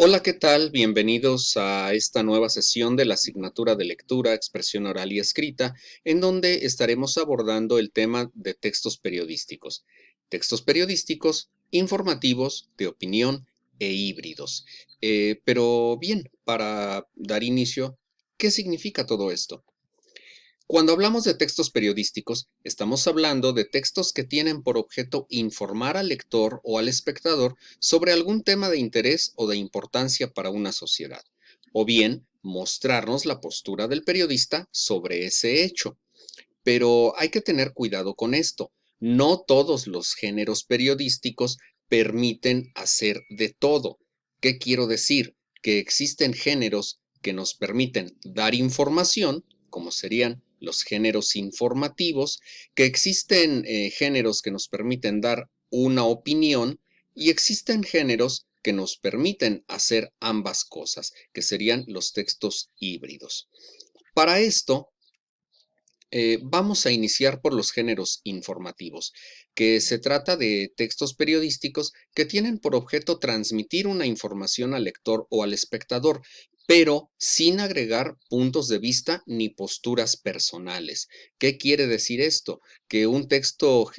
Hola, ¿qué tal? Bienvenidos a esta nueva sesión de la asignatura de lectura, expresión oral y escrita, en donde estaremos abordando el tema de textos periodísticos. Textos periodísticos, informativos, de opinión e híbridos. Pero bien, para dar inicio, ¿qué significa todo esto? Cuando hablamos de textos periodísticos, estamos hablando de textos que tienen por objeto informar al lector o al espectador sobre algún tema de interés o de importancia para una sociedad, o bien mostrarnos la postura del periodista sobre ese hecho. Pero hay que tener cuidado con esto. No todos los géneros periodísticos permiten hacer de todo. ¿Qué quiero decir? Que existen géneros que nos permiten dar información, como serían los géneros informativos, que existen géneros que nos permiten dar una opinión y existen géneros que nos permiten hacer ambas cosas, que serían los textos híbridos. Para esto, vamos a iniciar por los géneros informativos, que se trata de textos periodísticos que tienen por objeto transmitir una información al lector o al espectador, pero sin agregar puntos de vista ni posturas personales. ¿Qué quiere decir esto? Que un texto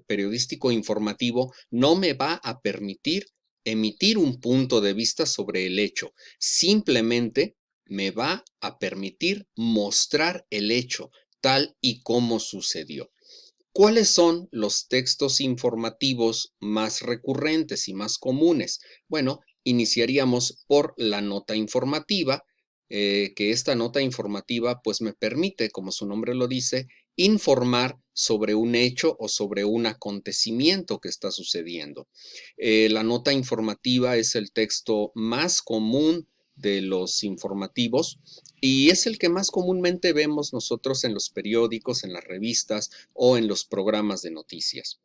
periodístico informativo no me va a permitir emitir un punto de vista sobre el hecho, simplemente me va a permitir mostrar el hecho tal y como sucedió. ¿Cuáles son los textos informativos más recurrentes y más comunes? Bueno, iniciaríamos por la nota informativa, que esta nota informativa pues me permite, como su nombre lo dice, informar sobre un hecho o sobre un acontecimiento que está sucediendo. La nota informativa es el texto más común de los informativos y es el que más comúnmente vemos nosotros en los periódicos, en las revistas o en los programas de noticias.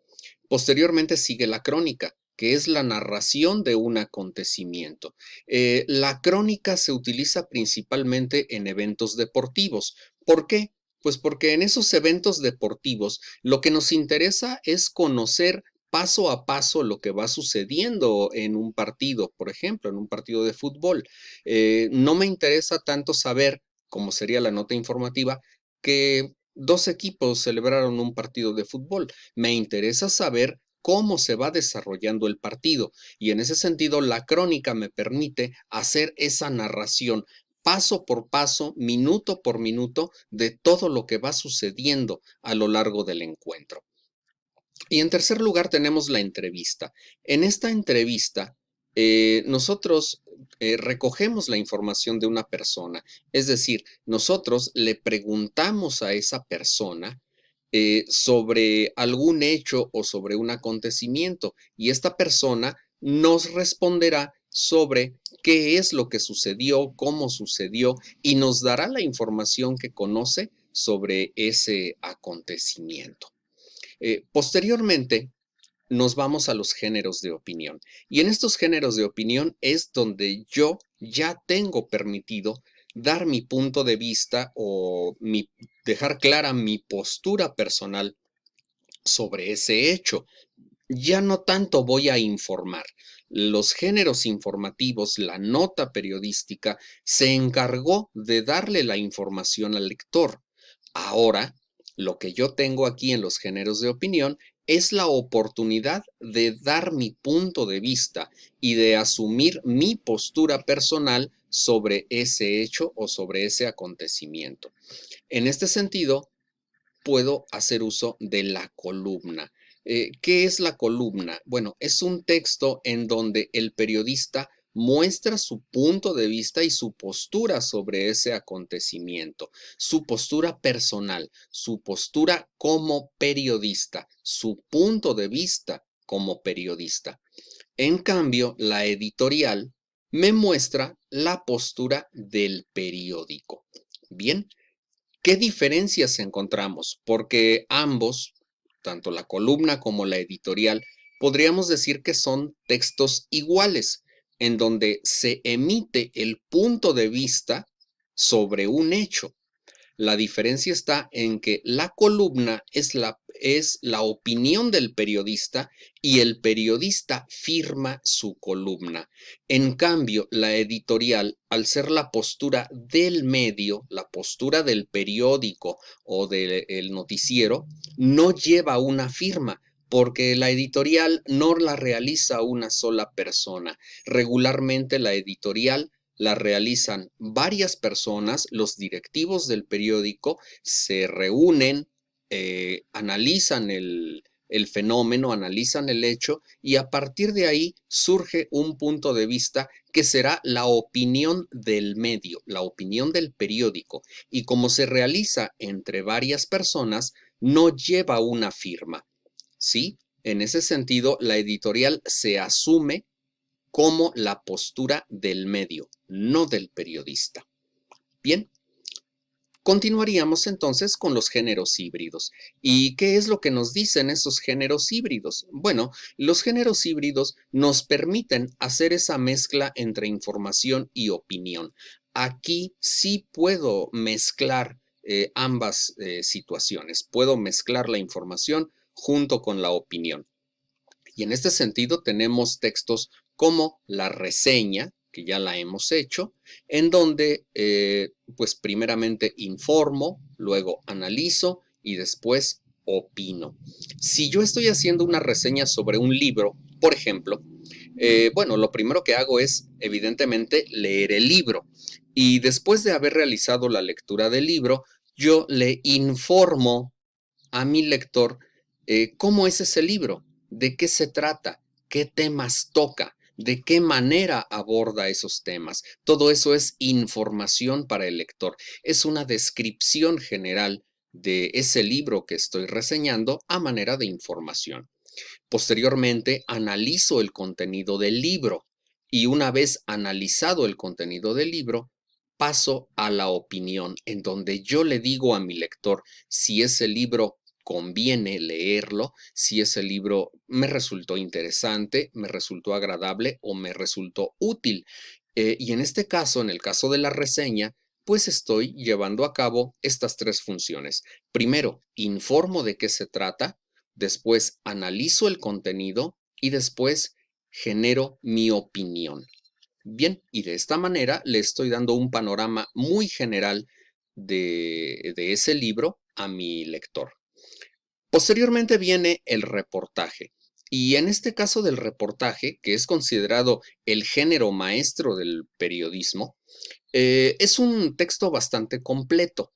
Posteriormente sigue la crónica, que es la narración de un acontecimiento. La crónica se utiliza principalmente en eventos deportivos. ¿Por qué? Pues porque en esos eventos deportivos lo que nos interesa es conocer paso a paso lo que va sucediendo en un partido, por ejemplo, en un partido de fútbol. No me interesa tanto saber, como sería la nota informativa, que dos equipos celebraron un partido de fútbol. Me interesa saber cómo se va desarrollando el partido y en ese sentido la crónica me permite hacer esa narración paso por paso, minuto por minuto, de todo lo que va sucediendo a lo largo del encuentro. Y en tercer lugar tenemos la entrevista. En esta entrevista, nosotros recogemos la información de una persona, es decir, nosotros le preguntamos a esa persona sobre algún hecho o sobre un acontecimiento y esta persona nos responderá sobre qué es lo que sucedió, cómo sucedió y nos dará la información que conoce sobre ese acontecimiento. Posteriormente, nos vamos a los géneros de opinión. Y en estos géneros de opinión es donde yo ya tengo permitido dar mi punto de vista o dejar clara mi postura personal sobre ese hecho. Ya no tanto voy a informar. Los géneros informativos, la nota periodística, se encargó de darle la información al lector. Ahora, lo que yo tengo aquí en los géneros de opinión es la oportunidad de dar mi punto de vista y de asumir mi postura personal sobre ese hecho o sobre ese acontecimiento. En este sentido, puedo hacer uso de la columna. ¿Qué es la columna? Bueno, es un texto en donde el periodista muestra su punto de vista y su postura sobre ese acontecimiento, su postura personal, su postura como periodista, su punto de vista como periodista. En cambio, la editorial me muestra la postura del periódico. Bien, ¿qué diferencias encontramos? Porque ambos, tanto la columna como la editorial, podríamos decir que son textos iguales, en donde se emite el punto de vista sobre un hecho. La diferencia está en que la columna es la opinión del periodista y el periodista firma su columna. En cambio, la editorial, al ser la postura del medio, la postura del periódico o del noticiero, no lleva una firma, porque la editorial no la realiza una sola persona. Regularmente la editorial la realizan varias personas, los directivos del periódico se reúnen, analizan el fenómeno, analizan el hecho y a partir de ahí surge un punto de vista que será la opinión del medio, la opinión del periódico. Y como se realiza entre varias personas, no lleva una firma, ¿sí? En ese sentido, la editorial se asume como la postura del medio, no del periodista. Bien, continuaríamos entonces con los géneros híbridos. ¿Y qué es lo que nos dicen esos géneros híbridos? Bueno, los géneros híbridos nos permiten hacer esa mezcla entre información y opinión. Aquí sí puedo mezclar ambas situaciones. Puedo mezclar la información junto con la opinión. Y en este sentido tenemos textos como la reseña, que ya la hemos hecho, en donde pues primeramente informo, luego analizo y después opino. Si yo estoy haciendo una reseña sobre un libro, por ejemplo, bueno, lo primero que hago es evidentemente leer el libro y después de haber realizado la lectura del libro, yo le informo a mi lector cómo es ese libro, de qué se trata, qué temas toca, de qué manera aborda esos temas. Todo eso es información para el lector. Es una descripción general de ese libro que estoy reseñando a manera de información. Posteriormente, analizo el contenido del libro y una vez analizado el contenido del libro, paso a la opinión, en donde yo le digo a mi lector si ese libro conviene leerlo, si ese libro me resultó interesante, me resultó agradable o me resultó útil. Y en este caso, en el caso de la reseña, pues estoy llevando a cabo estas tres funciones. Primero, informo de qué se trata, después analizo el contenido y después genero mi opinión. Bien, y de esta manera le estoy dando un panorama muy general de ese libro a mi lector. Posteriormente viene el reportaje. Y en este caso del reportaje, que es considerado el género maestro del periodismo, es un texto bastante completo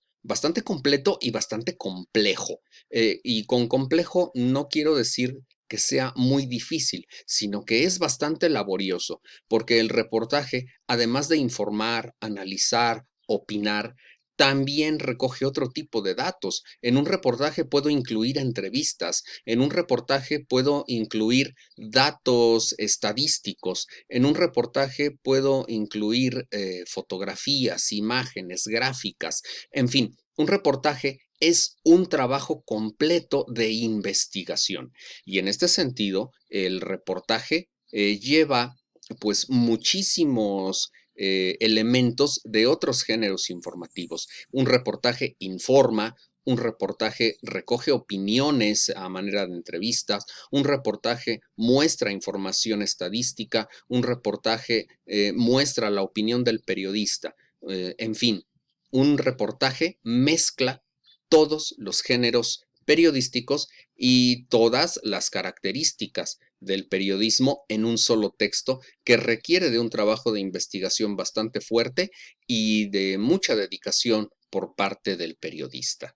y bastante complejo. Y con complejo no quiero decir que sea muy difícil, sino que es bastante laborioso, porque el reportaje, además de informar, analizar, opinar, también recoge otro tipo de datos. En un reportaje puedo incluir entrevistas, en un reportaje puedo incluir datos estadísticos, en un reportaje puedo incluir fotografías, imágenes, gráficas, en fin, un reportaje es un trabajo completo de investigación. Y en este sentido, el reportaje lleva pues muchísimos elementos de otros géneros informativos. Un reportaje informa, un reportaje recoge opiniones a manera de entrevistas, un reportaje muestra información estadística, un reportaje muestra la opinión del periodista. En fin, un reportaje mezcla todos los géneros periodísticos y todas las características del periodismo en un solo texto que requiere de un trabajo de investigación bastante fuerte y de mucha dedicación por parte del periodista.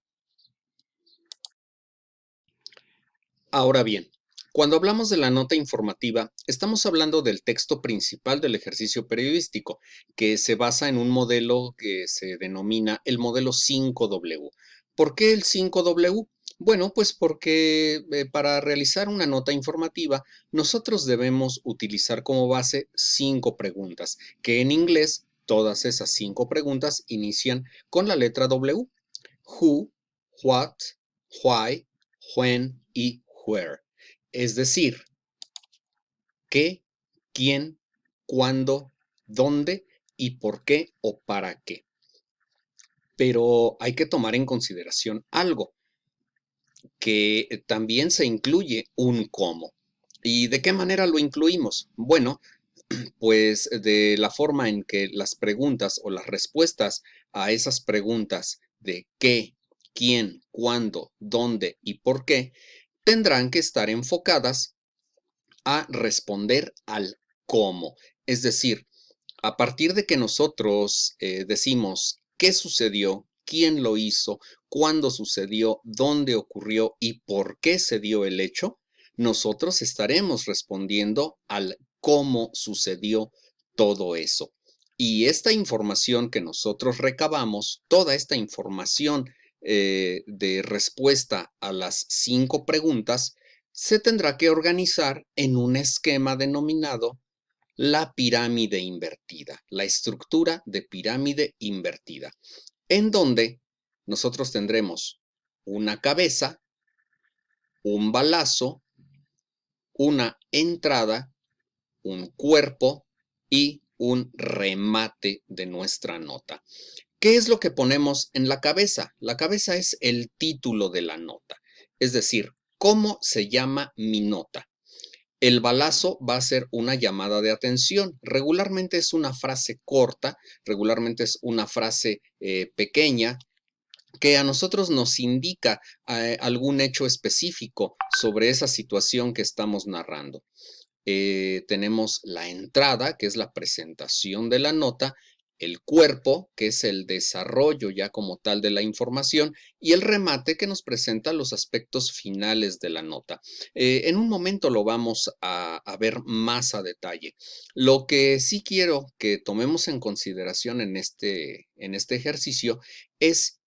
Ahora bien, cuando hablamos de la nota informativa, estamos hablando del texto principal del ejercicio periodístico, que se basa en un modelo que se denomina el modelo 5W. ¿Por qué el 5W? Bueno, pues porque para realizar una nota informativa, nosotros debemos utilizar como base 5 preguntas, que en inglés todas esas 5 preguntas inician con la letra W. Who, what, why, when y where. Es decir, qué, quién, cuándo, dónde y por qué o para qué. Pero hay que tomar en consideración algo, que también se incluye un cómo. ¿Y de qué manera lo incluimos? Bueno, pues de la forma en que las preguntas o las respuestas a esas preguntas de qué, quién, cuándo, dónde y por qué tendrán que estar enfocadas a responder al cómo. Es decir, a partir de que nosotros decimos qué sucedió, quién lo hizo, cuándo sucedió, dónde ocurrió y por qué se dio el hecho, nosotros estaremos respondiendo al cómo sucedió todo eso. Y esta información que nosotros recabamos, toda esta información de respuesta a las 5 preguntas, se tendrá que organizar en un esquema denominado la pirámide invertida, la estructura de pirámide invertida, en donde nosotros tendremos una cabeza, un balazo, una entrada, un cuerpo y un remate de nuestra nota. ¿Qué es lo que ponemos en la cabeza? La cabeza es el título de la nota, es decir, ¿cómo se llama mi nota? El balazo va a ser una llamada de atención. Regularmente es una frase corta, regularmente es una frase pequeña que a nosotros nos indica algún hecho específico sobre esa situación que estamos narrando. Tenemos la entrada, que es la presentación de la nota, el cuerpo, que es el desarrollo ya como tal de la información, y el remate, que nos presenta los aspectos finales de la nota. En un momento lo vamos a ver más a detalle. Lo que sí quiero que tomemos en consideración en este ejercicio es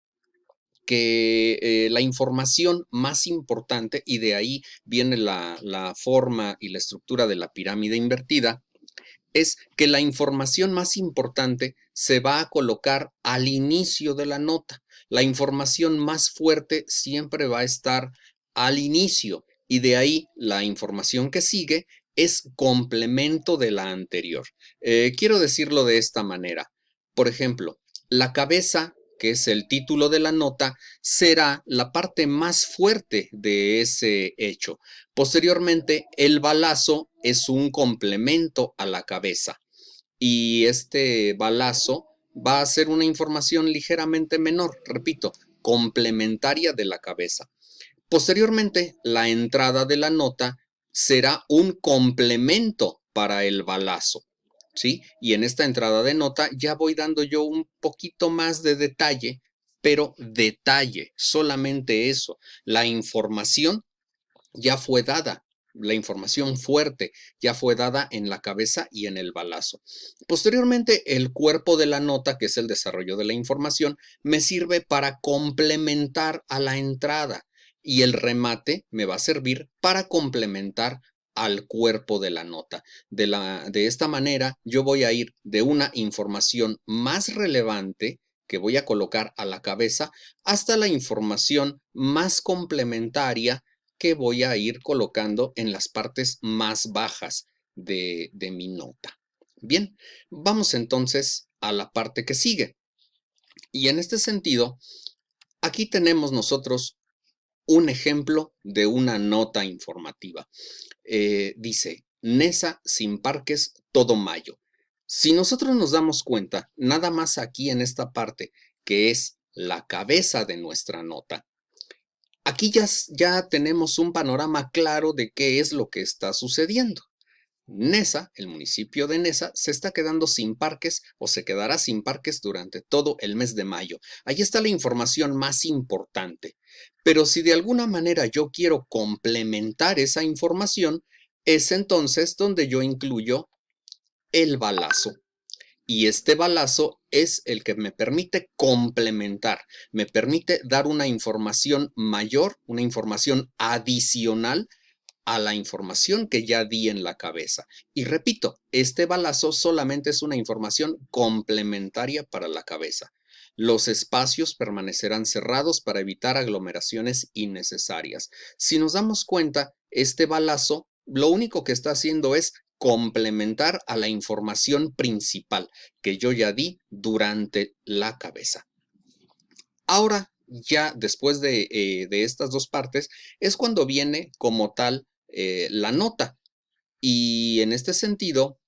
que la información más importante, y de ahí viene la forma y la estructura de la pirámide invertida, es que la información más importante se va a colocar al inicio de la nota. La información más fuerte siempre va a estar al inicio y de ahí la información que sigue es complemento de la anterior. Quiero decirlo de esta manera. Por ejemplo, la cabeza, que es el título de la nota, será la parte más fuerte de ese hecho. Posteriormente, el balazo es un complemento a la cabeza y este balazo va a ser una información ligeramente menor, repito, complementaria de la cabeza. Posteriormente, la entrada de la nota será un complemento para el balazo, ¿sí? Y en esta entrada de nota ya voy dando yo un poquito más de detalle, pero detalle, solamente eso. La información ya fue dada. La información fuerte ya fue dada en la cabeza y en el balazo. Posteriormente, el cuerpo de la nota, que es el desarrollo de la información, me sirve para complementar a la entrada y el remate me va a servir para complementar al cuerpo de la nota. De esta manera, yo voy a ir de una información más relevante que voy a colocar a la cabeza hasta la información más complementaria que voy a ir colocando en las partes más bajas de mi nota. Bien, vamos entonces a la parte que sigue. Y en este sentido, aquí tenemos nosotros un ejemplo de una nota informativa. Dice, Nesa sin parques todo mayo. Si nosotros nos damos cuenta, nada más aquí en esta parte, que es la cabeza de nuestra nota, aquí ya tenemos un panorama claro de qué es lo que está sucediendo. Nesa, el municipio de Nesa, se está quedando sin parques o se quedará sin parques durante todo el mes de mayo. Ahí está la información más importante. Pero si de alguna manera yo quiero complementar esa información, es entonces donde yo incluyo el balazo. Y este balazo es el que me permite complementar, me permite dar una información mayor, una información adicional a la información que ya di en la cabeza. Y repito, este balazo solamente es una información complementaria para la cabeza. Los espacios permanecerán cerrados para evitar aglomeraciones innecesarias. Si nos damos cuenta, este balazo lo único que está haciendo es complementar a la información principal que yo ya di durante la cabeza. Ahora, ya después de estas dos partes, es cuando viene como tal la nota. Y en este sentido,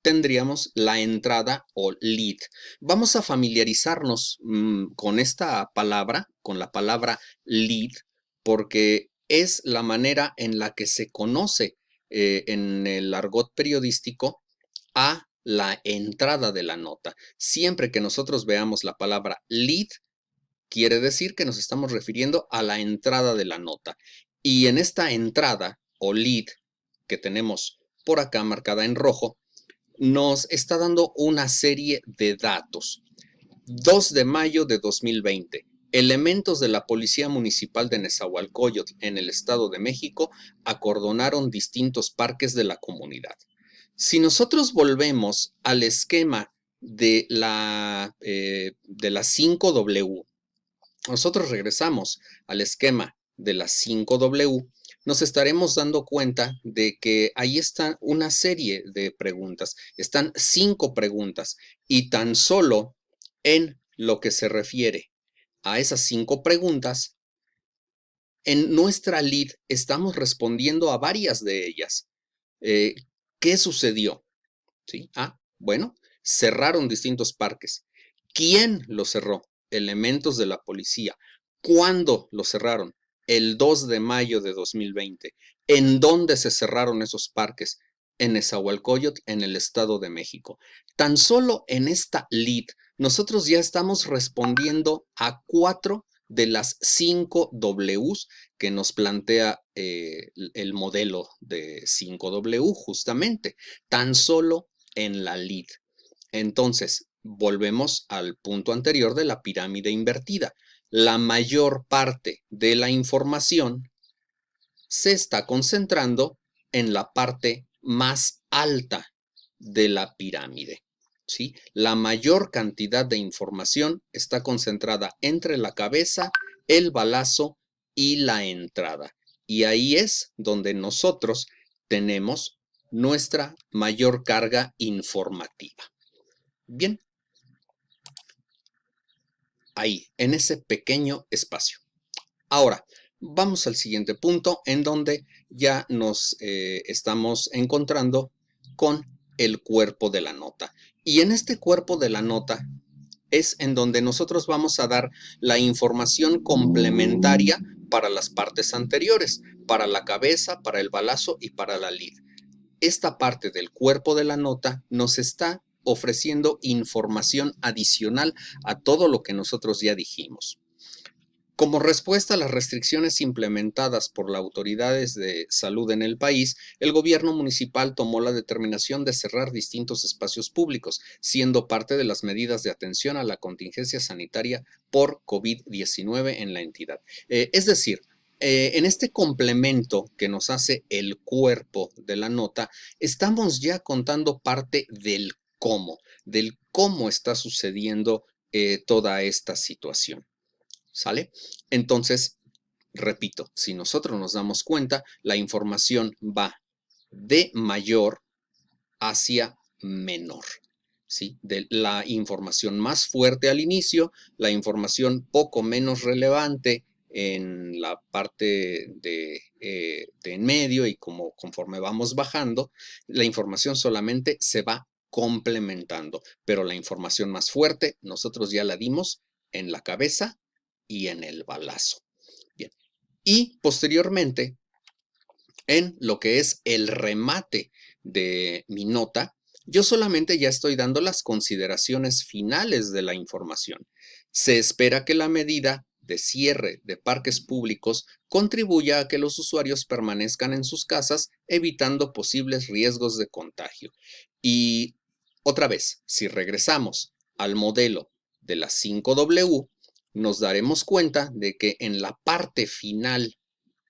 tendríamos la entrada o lead. Vamos a familiarizarnos con esta palabra, con la palabra lead, porque es la manera en la que se conoce en el argot periodístico a la entrada de la nota. Siempre que nosotros veamos la palabra lead, quiere decir que nos estamos refiriendo a la entrada de la nota. Y en esta entrada o lead que tenemos por acá marcada en rojo, nos está dando una serie de datos. 2 de mayo de 2020. Elementos de la Policía Municipal de Nezahualcóyotl, en el Estado de México, acordonaron distintos parques de la comunidad. Si nosotros volvemos al esquema de la 5W, nosotros regresamos al esquema de la 5W, nos estaremos dando cuenta de que ahí está una serie de preguntas. Están 5 preguntas y tan solo en lo que se refiere a esas 5 preguntas, en nuestra lead estamos respondiendo a varias de ellas. ¿Qué sucedió? ¿Sí? Bueno, cerraron distintos parques. ¿Quién los cerró? Elementos de la policía. ¿Cuándo los cerraron? El 2 de mayo de 2020. ¿En dónde se cerraron esos parques? En Nezahualcóyotl, en el Estado de México. Tan solo en esta lead, nosotros ya estamos respondiendo a 4 de las 5 Ws que nos plantea el modelo de 5W justamente. Tan solo en la lead. Entonces, volvemos al punto anterior de la pirámide invertida. La mayor parte de la información se está concentrando en la parte más alta de la pirámide. ¿Sí? La mayor cantidad de información está concentrada entre la cabeza, el balazo y la entrada. Y ahí es donde nosotros tenemos nuestra mayor carga informativa. Bien, ahí, en ese pequeño espacio. Ahora, vamos al siguiente punto en donde ya nos estamos encontrando con el cuerpo de la nota. Y en este cuerpo de la nota es en donde nosotros vamos a dar la información complementaria para las partes anteriores, para la cabeza, para el balazo y para la lead. Esta parte del cuerpo de la nota nos está ofreciendo información adicional a todo lo que nosotros ya dijimos. Como respuesta a las restricciones implementadas por las autoridades de salud en el país, el gobierno municipal tomó la determinación de cerrar distintos espacios públicos, siendo parte de las medidas de atención a la contingencia sanitaria por COVID-19 en la entidad. Es decir, en este complemento que nos hace el cuerpo de la nota, estamos ya contando parte del cómo está sucediendo toda esta situación. ¿Sale? Entonces, repito, si nosotros nos damos cuenta, la información va de mayor hacia menor. ¿Sí? De la información más fuerte al inicio, la información poco menos relevante en la parte de en medio y conforme vamos bajando, la información solamente se va complementando, pero la información más fuerte nosotros ya la dimos en la cabeza y en el balazo. Bien. Y posteriormente, en lo que es el remate de mi nota, yo solamente ya estoy dando las consideraciones finales de la información. Se espera que la medida de cierre de parques públicos contribuya a que los usuarios permanezcan en sus casas, evitando posibles riesgos de contagio. Y otra vez, si regresamos al modelo de la 5W, nos daremos cuenta de que en la parte final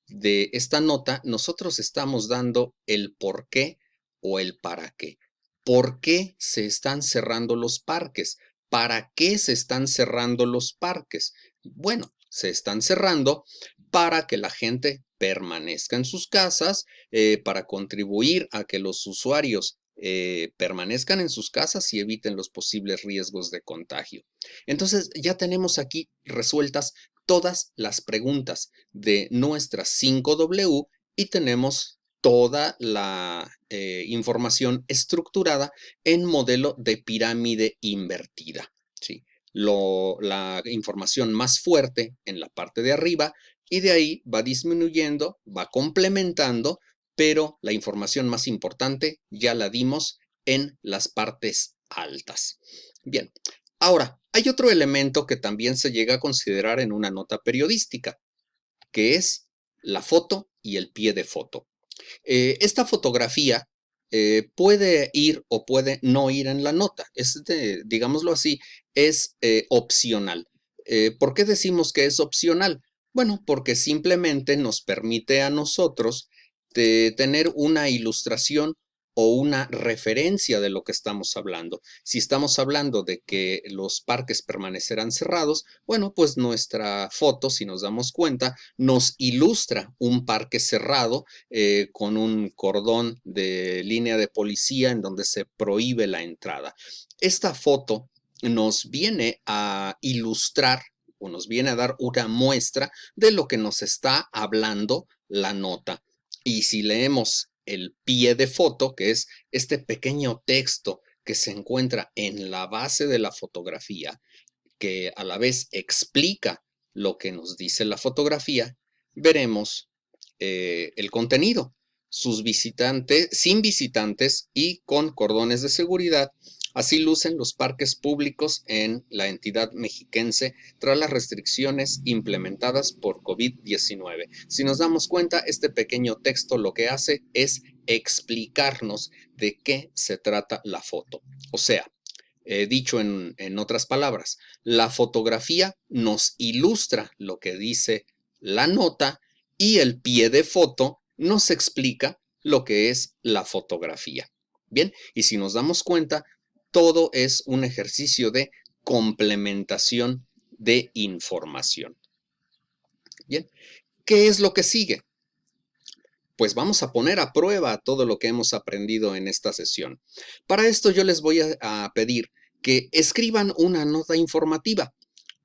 de esta nota nosotros estamos dando el por qué o el para qué. ¿Por qué se están cerrando los parques? ¿Para qué se están cerrando los parques? Bueno, se están cerrando para que la gente permanezca en sus casas, para contribuir a que los usuarios permanezcan en sus casas y eviten los posibles riesgos de contagio. Entonces ya tenemos aquí resueltas todas las preguntas de nuestras 5W y tenemos toda la información estructurada en modelo de pirámide invertida, ¿sí? La información más fuerte en la parte de arriba y de ahí va disminuyendo, va complementando, pero la información más importante ya la dimos en las partes altas. Bien, ahora, hay otro elemento que también se llega a considerar en una nota periodística, que es la foto y el pie de foto. Esta fotografía puede ir o puede no ir en la nota. Digámoslo así, es opcional. ¿Por qué decimos que es opcional? Bueno, porque simplemente nos permite a nosotros tener una ilustración o una referencia de lo que estamos hablando. Si estamos hablando de que los parques permanecerán cerrados, bueno, pues nuestra foto, si nos damos cuenta, nos ilustra un parque cerrado con un cordón de línea de policía en donde se prohíbe la entrada. Esta foto nos viene a ilustrar o nos viene a dar una muestra de lo que nos está hablando la nota. Y si leemos el pie de foto, que es este pequeño texto que se encuentra en la base de la fotografía, que a la vez explica lo que nos dice la fotografía, veremos el contenido, sus visitantes, sin visitantes y con cordones de seguridad. Así lucen los parques públicos en la entidad mexiquense tras las restricciones implementadas por COVID-19. Si nos damos cuenta, este pequeño texto lo que hace es explicarnos de qué se trata la foto. O sea, dicho en otras palabras, la fotografía nos ilustra lo que dice la nota y el pie de foto nos explica lo que es la fotografía. Bien, y si nos damos cuenta, todo es un ejercicio de complementación de información. Bien, ¿qué es lo que sigue? Pues vamos a poner a prueba todo lo que hemos aprendido en esta sesión. Para esto yo les voy a pedir que escriban una nota informativa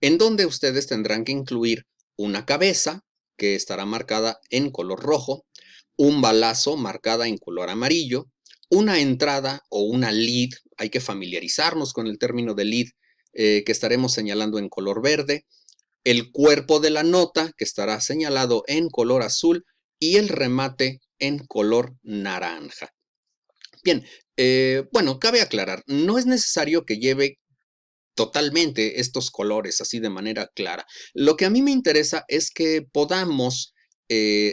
en donde ustedes tendrán que incluir una cabeza que estará marcada en color rojo, un balazo marcada en color amarillo, una entrada o una lead, hay que familiarizarnos con el término de lead que estaremos señalando en color verde, el cuerpo de la nota que estará señalado en color azul y el remate en color naranja. Bien, bueno, cabe aclarar, no es necesario que lleve totalmente estos colores así de manera clara. Lo que a mí me interesa es que podamos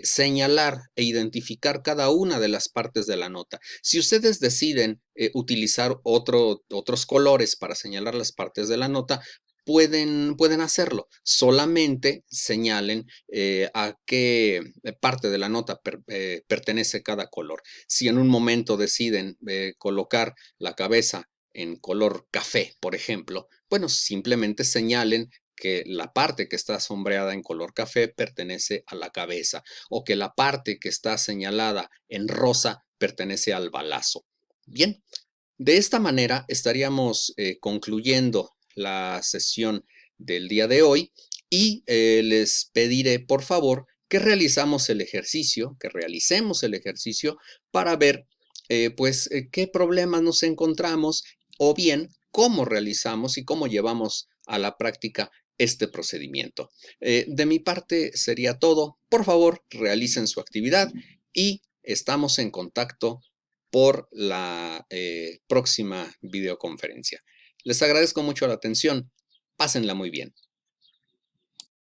señalar e identificar cada una de las partes de la nota. Si ustedes deciden utilizar otros colores para señalar las partes de la nota, pueden hacerlo. Solamente señalen a qué parte de la nota pertenece cada color. Si en un momento deciden colocar la cabeza en color café, por ejemplo, bueno, simplemente señalen que la parte que está sombreada en color café pertenece a la cabeza o que la parte que está señalada en rosa pertenece al balazo. Bien, de esta manera estaríamos concluyendo la sesión del día de hoy y les pediré por favor que realicemos el ejercicio para ver qué problemas nos encontramos o bien cómo realizamos y cómo llevamos a la práctica este procedimiento. De mi parte sería todo. Por favor, realicen su actividad y estamos en contacto por la próxima videoconferencia. Les agradezco mucho la atención. Pásenla muy bien.